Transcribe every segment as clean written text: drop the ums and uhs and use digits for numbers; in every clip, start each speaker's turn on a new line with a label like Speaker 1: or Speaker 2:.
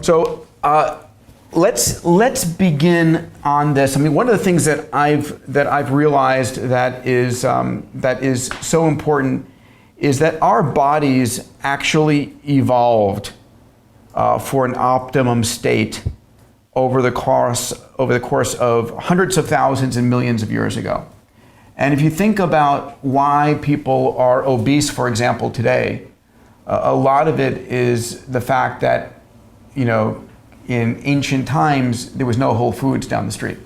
Speaker 1: So let's begin on this. I mean, one of the things that I've realized that is so important is that our bodies actually evolved for an optimum state over the course of hundreds of thousands and millions of years ago. And if you think about why people are obese, for example, today, a lot of it is the fact that, in ancient times, there was no Whole Foods down the street.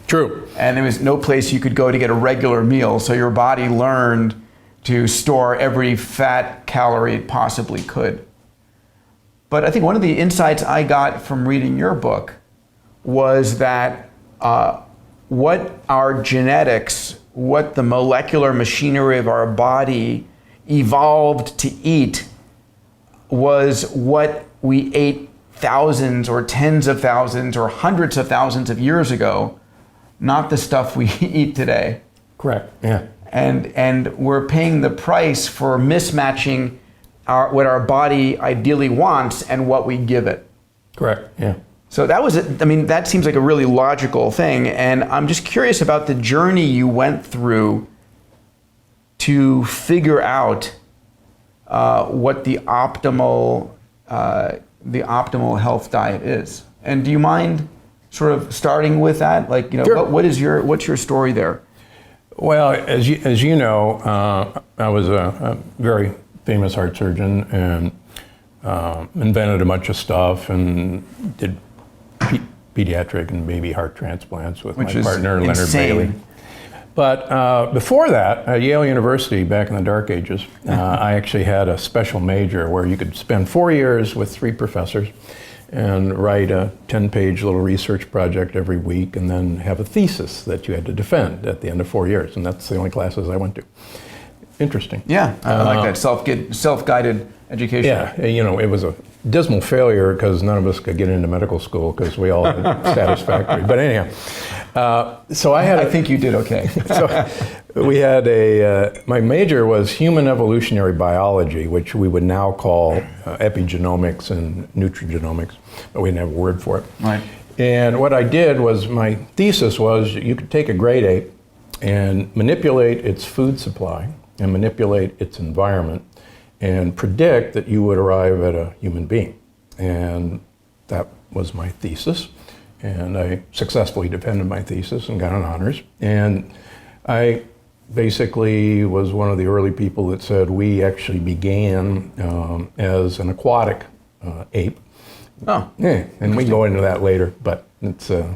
Speaker 2: True.
Speaker 1: And there was no place you could go to get a regular meal, so your body learned to store every fat calorie it possibly could. But I think one of the insights I got from reading your book was that what our genetics, what the molecular machinery of our body evolved to eat was what we ate thousands or tens of thousands or hundreds of thousands of years ago, not the stuff we eat today.
Speaker 2: Correct, yeah.
Speaker 1: And we're paying the price for mismatching what our body ideally wants and what we give it.
Speaker 2: Correct, yeah.
Speaker 1: So that seems like a really logical thing, and I'm just curious about the journey you went through to figure out what the optimal health diet is. And do you mind sort of starting with that? Like,
Speaker 2: Sure.
Speaker 1: what's your story there?
Speaker 2: Well, as you know, I was a very famous heart surgeon and invented a bunch of stuff and did pediatric and baby heart transplants with my partner, Leonard Bailey. But before that, at Yale University, back in the dark ages, I actually had a special major where you could spend 4 years with 3 professors and write a 10-page little research project every week and then have a thesis that you had to defend at the end of 4 years. And that's the only classes I went to. Interesting.
Speaker 1: Yeah, I like that self-guided education.
Speaker 2: Yeah, it was a dismal failure because none of us could get into medical school because we all had satisfactory. But anyhow, I
Speaker 1: think you did okay.
Speaker 2: So we had my major was human evolutionary biology, which we would now call epigenomics and nutrigenomics, but we didn't have a word for it.
Speaker 1: Right.
Speaker 2: And what I did was, my thesis was you could take a great ape and manipulate its food supply and manipulate its environment and predict that you would arrive at a human being. And that was my thesis. And I successfully defended my thesis and got an honors. And I basically was one of the early people that said we actually began as an aquatic ape.
Speaker 1: Oh.
Speaker 2: Yeah, and we can go into that later, but it's an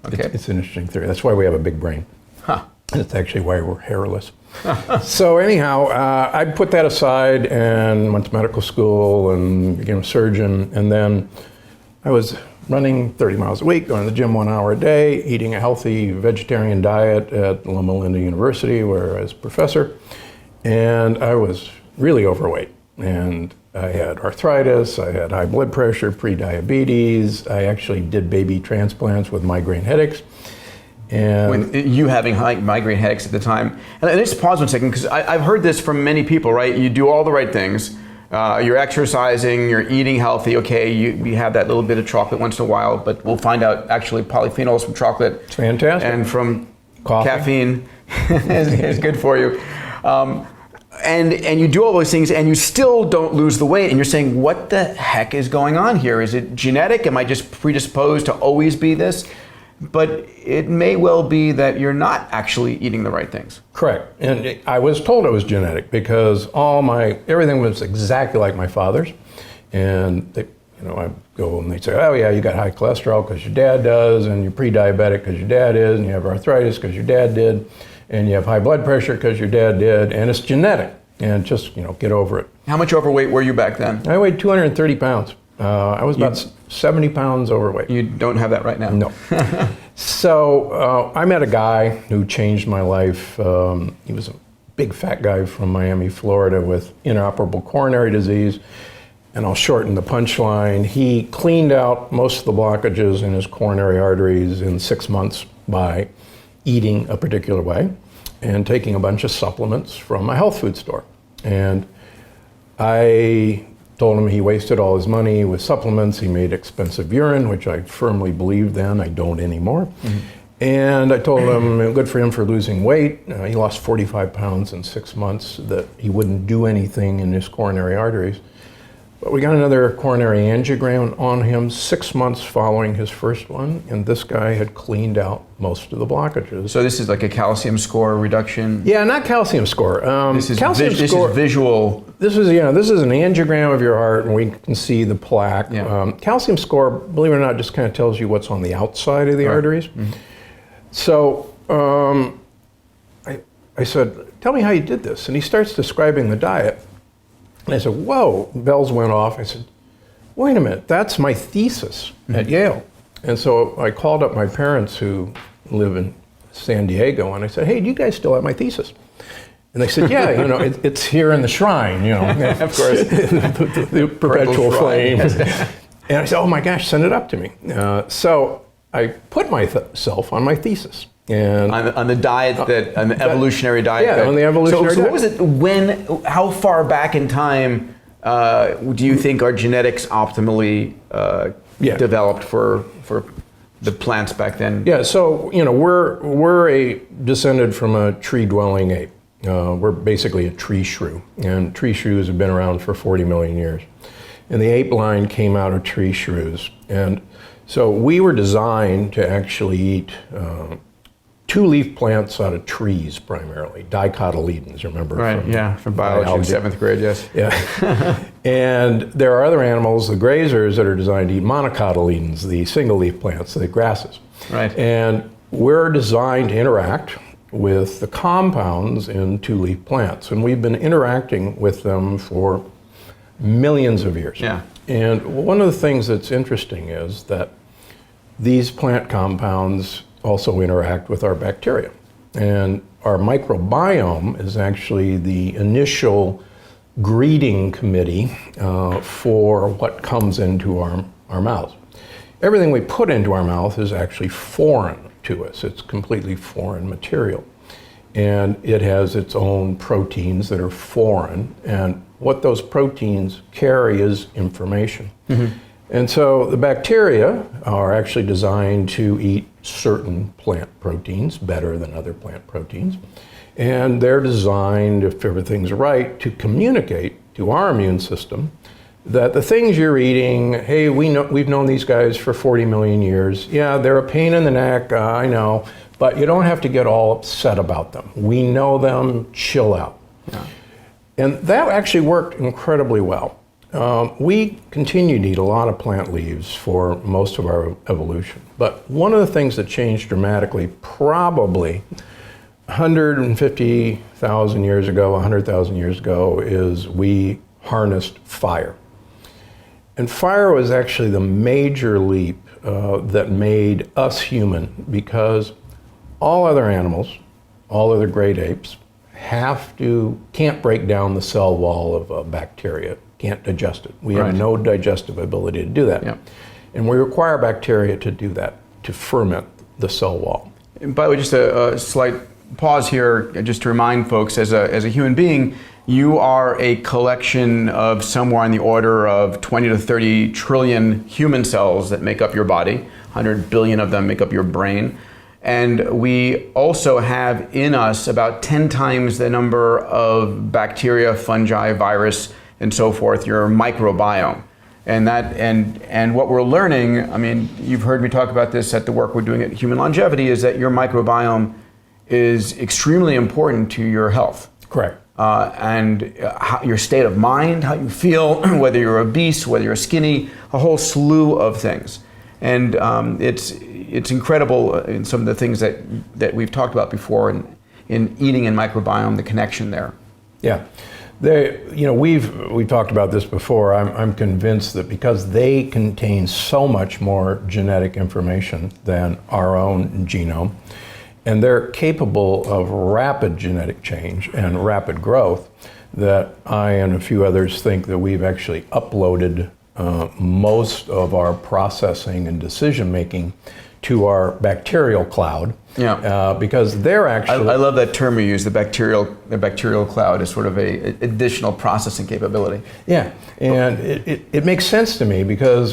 Speaker 2: interesting theory. That's why we have a big brain.
Speaker 1: Huh.
Speaker 2: And it's actually why we're hairless. So anyhow, I put that aside and went to medical school and became a surgeon. And then I was running 30 miles a week, going to the gym 1 hour a day, eating a healthy vegetarian diet at Loma Linda University, where I was a professor. And I was really overweight. And I had arthritis, I had high blood pressure, pre-diabetes. I actually did baby transplants with migraine headaches. And
Speaker 1: with you having high migraine headaches at the time. And let's pause 1 second, because I've heard this from many people, right? You do all the right things. You're exercising, you're eating healthy. Okay, you have that little bit of chocolate once in a while, but we'll find out actually polyphenols from chocolate.
Speaker 2: It's fantastic.
Speaker 1: And from
Speaker 2: coffee.
Speaker 1: Caffeine is good for you. And you do all those things and you still don't lose the weight, and you're saying, what the heck is going on here? Is it genetic? Am I just predisposed to always be this? But it may well be that you're not actually eating the right things.
Speaker 2: Correct. And I was told it was genetic because everything was exactly like my father's. And I go and they say, oh yeah, you got high cholesterol because your dad does, and you're pre-diabetic because your dad is, and you have arthritis because your dad did, and you have high blood pressure because your dad did, and it's genetic. And just, get over it.
Speaker 1: How much overweight were you back then?
Speaker 2: I weighed 230 pounds. I was about 70 pounds overweight.
Speaker 1: You don't have that right now?
Speaker 2: No. So I met a guy who changed my life. He was a big fat guy from Miami, Florida with inoperable coronary disease. And I'll shorten the punchline. He cleaned out most of the blockages in his coronary arteries in 6 months by eating a particular way and taking a bunch of supplements from a health food store. And I told him he wasted all his money with supplements. He made expensive urine, which I firmly believed then. I don't anymore. And I told him, good for him for losing weight. He lost 45 pounds in 6 months, that he wouldn't do anything in his coronary arteries. But we got another coronary angiogram on him 6 months following his first one, and this guy had cleaned out most of the blockages.
Speaker 1: So this is like a calcium score reduction?
Speaker 2: Yeah, not calcium score.
Speaker 1: This is,
Speaker 2: calcium
Speaker 1: this
Speaker 2: score,
Speaker 1: is visual.
Speaker 2: This is an angiogram of your heart, and we can see the plaque.
Speaker 1: Yeah.
Speaker 2: Calcium score, believe it or not, just kind of tells you what's on the outside of the arteries. So I said, tell me how you did this. And he starts describing the diet. And I said, whoa, bells went off. I said, wait a minute, that's my thesis at Yale. And so I called up my parents who live in San Diego, and I said, hey, do you guys still have my thesis? And they said, yeah, it's here in the shrine,
Speaker 1: Of course.
Speaker 2: the perpetual flame. And I said, oh my gosh, send it up to me. So I put myself on my thesis. And
Speaker 1: on the diet on the evolutionary diet.
Speaker 2: Yeah, on the evolutionary
Speaker 1: so
Speaker 2: diet.
Speaker 1: what was it, how far back in time do you think our genetics optimally developed for the plants back then?
Speaker 2: Yeah, so, we're descended from a tree-dwelling ape. We're basically a tree shrew, and tree shrews have been around for 40 million years. And the ape line came out of tree shrews. And so we were designed to actually eat two-leaf plants out of trees primarily, dicotyledons, remember?
Speaker 1: Right, from biology in 7th grade, yes.
Speaker 2: Yeah. And there are other animals, the grazers, that are designed to eat monocotyledons, the single-leaf plants, the grasses.
Speaker 1: Right.
Speaker 2: And we're designed to interact with the compounds in two-leaf plants. And we've been interacting with them for millions of years.
Speaker 1: Yeah.
Speaker 2: And one of the things that's interesting is that these plant compounds also interact with our bacteria. And our microbiome is actually the initial greeting committee for what comes into our mouths. Everything we put into our mouth is actually foreign to us. It's completely foreign material. And it has its own proteins that are foreign. And what those proteins carry is information. And so the bacteria are actually designed to eat certain plant proteins better than other plant proteins. And they're designed, if everything's right, to communicate to our immune system that the things you're eating, hey, we've known these guys for 40 million years. Yeah, they're a pain in the neck, I know, but you don't have to get all upset about them. We know them, chill out. Yeah. And that actually worked incredibly well. We continue to eat a lot of plant leaves for most of our evolution. But one of the things that changed dramatically, probably 150,000 years ago, 100,000 years ago, is we harnessed fire. And fire was actually the major leap that made us human, because all other animals, all other great apes, can't break down the cell wall of a bacteria, can't digest it. We have no digestive ability to do that.
Speaker 1: Yeah.
Speaker 2: And we require bacteria to do that, to ferment the cell wall.
Speaker 1: And by the way, just a slight pause here, just to remind folks, as a human being, you are a collection of somewhere on the order of 20 to 30 trillion human cells that make up your body. 100 billion of them make up your brain. And we also have in us about 10 times the number of bacteria, fungi, virus, and so forth, your microbiome. And what we're learning, I mean, you've heard me talk about this at the work we're doing at Human Longevity, is that your microbiome is extremely important to your health.
Speaker 2: Correct.
Speaker 1: Your state of mind, how you feel, whether you're obese, whether you're skinny, a whole slew of things. And it's incredible in some of the things that we've talked about before in eating and microbiome, the connection there.
Speaker 2: Yeah. We've talked about this before. I'm convinced that because they contain so much more genetic information than our own genome, and they're capable of rapid genetic change and rapid growth, that I and a few others think that we've actually uploaded most of our processing and decision making to our bacterial cloud.
Speaker 1: Yeah.
Speaker 2: Because they're actually...
Speaker 1: I love that term you use, the bacterial cloud is sort of a additional processing capability.
Speaker 2: Yeah, and it makes sense to me because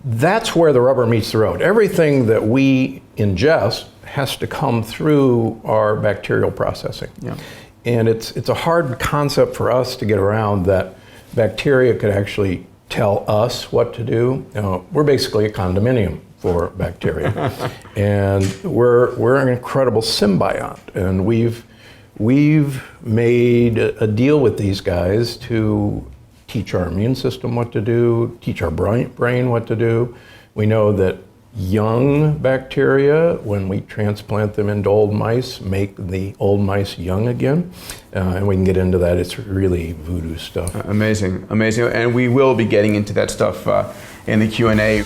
Speaker 2: that's where the rubber meets the road. Everything that we ingest has to come through our bacterial processing.
Speaker 1: Yeah.
Speaker 2: And it's a hard concept for us to get around that bacteria could actually tell us what to do. We're basically a condominium for bacteria. And we're an incredible symbiont. And we've made a deal with these guys to teach our immune system what to do, teach our brain what to do. We know that young bacteria, when we transplant them into old mice, make the old mice young again. And we can get into that. It's really voodoo stuff.
Speaker 1: Amazing, amazing. And we will be getting into that stuff in the Q&A.